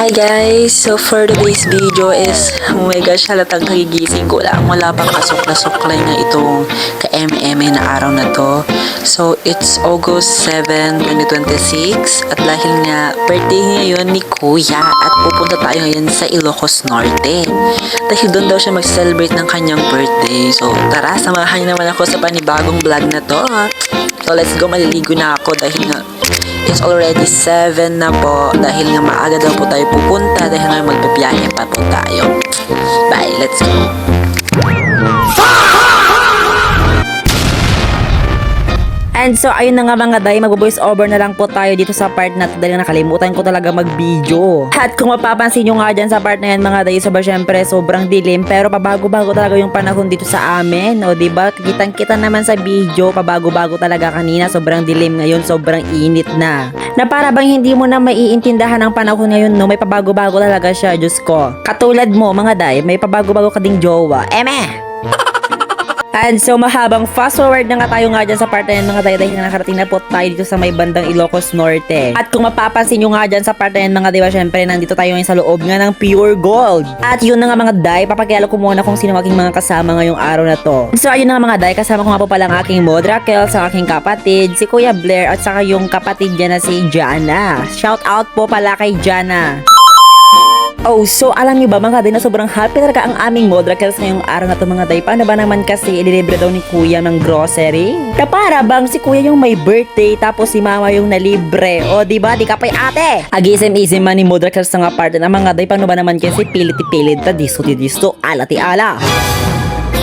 Hi guys! So for today's video is, oh my gosh, halatang kagigising ko lang. Wala pang kasok-suklay na itong ka-MM na araw na to. So it's August 7, 2026 at dahil nga birthday ngayon ni Kuya at pupunta tayo ngayon sa Ilocos Norte. Dahil doon daw siya mag-celebrate ng kanyang birthday. So tara, samahan niyo naman ako sa panibagong vlog na to. So let's go, maliligo na ako dahil nga it's already 7 na po dahil nga maaga daw po tayo pupunta dahil nga magbibiyahe pa po tayo. Bye, let's go. And so, ayun na nga mga day, mag-voice over na lang po tayo dito sa part na to dahil nakalimutan ko talaga mag-video. At kung mapapansin nyo nga dyan sa part na yan mga day, syempre sobrang dilim pero pabago-bago talaga yung panahon dito sa amin. O diba, kitang-kita naman sa video, pabago-bago talaga kanina, sobrang dilim ngayon, sobrang init na. Na para bang hindi mo na maiintindahan ang panahon ngayon, no? May pabago-bago talaga siya, Diyos ko. Katulad mo mga day, may pabago-bago ka ding jowa. Eme! And so mahabang fast forward na nga tayo nga dyan sa part na yan mga day dahil nakarating na po tayo dito sa may bandang Ilocos Norte. At kung mapapansin nyo nga dyan sa part na yan mga day, syempre nandito tayo ngayon sa loob nga ng Pure Gold. At yun na nga mga day, papakilala ko muna kung sino aking mga kasama ngayong araw na to. So ayun na nga mga day, kasama ko nga po pala ang aking Modrakel, sa aking kapatid, si Kuya Blair at saka yung kapatid niya na si Jana. Shout out po pala kay Jana. Oh, so alam niyo ba mga day na sobrang happy talaga ang aming Modrakels ngayong araw na to mga day. Paano ba naman kasi ililibre daw ni Kuya ng grocery? Na para bang si Kuya yung may birthday tapos si Mama yung nalibre. O diba, di ka pa'y ate? Agisim-isim man ni Modrakels na nga part na mga day. Paano ba naman kasi pilit-pilit ta disto-disto alati-ala.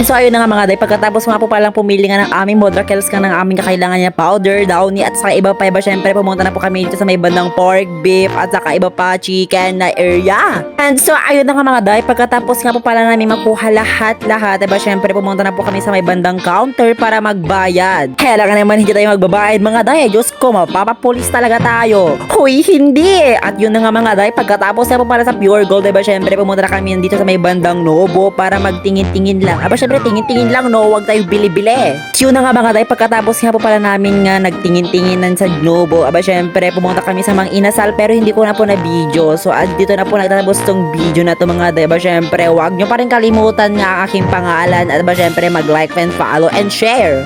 So ayun na nga mga day, pagkatapos nga po palang pumili nga ng aming Modrakels ka ng aming kakailangan niya powder, downy at saka iba pa iba, syempre pumunta na po kami dito sa may bandang pork, beef at saka iba pa chicken na area. And so ayun na nga mga day, pagkatapos nga po pala namin makuha lahat, diba syempre pumunta na po kami sa may bandang counter para magbayad. Kailangan naman hindi tayo magbabayad mga day, Diyos ko, mapapapulis talaga tayo. Huy, hindi! At yun na nga mga day, pagkatapos nga po pala sa Pure Gold, diba syempre pumunta na kami dito sa may bandang Nobo para magtingin-tingin lang. Aba syempre tingin-tingin lang, no, wag tayo bili-bili. Yun na nga mga day, pagkatapos nga po pala namin nga nagtingin-tinginan sa Globo, aba syempre pumunta kami sa Mang Inasal pero hindi ko na po na video. So dito na po nagtatapos tong video na to mga day. Aba syempre wag nyo pa rin kalimutan nga ang aking pangalan at aba syempre mag-like and follow and share.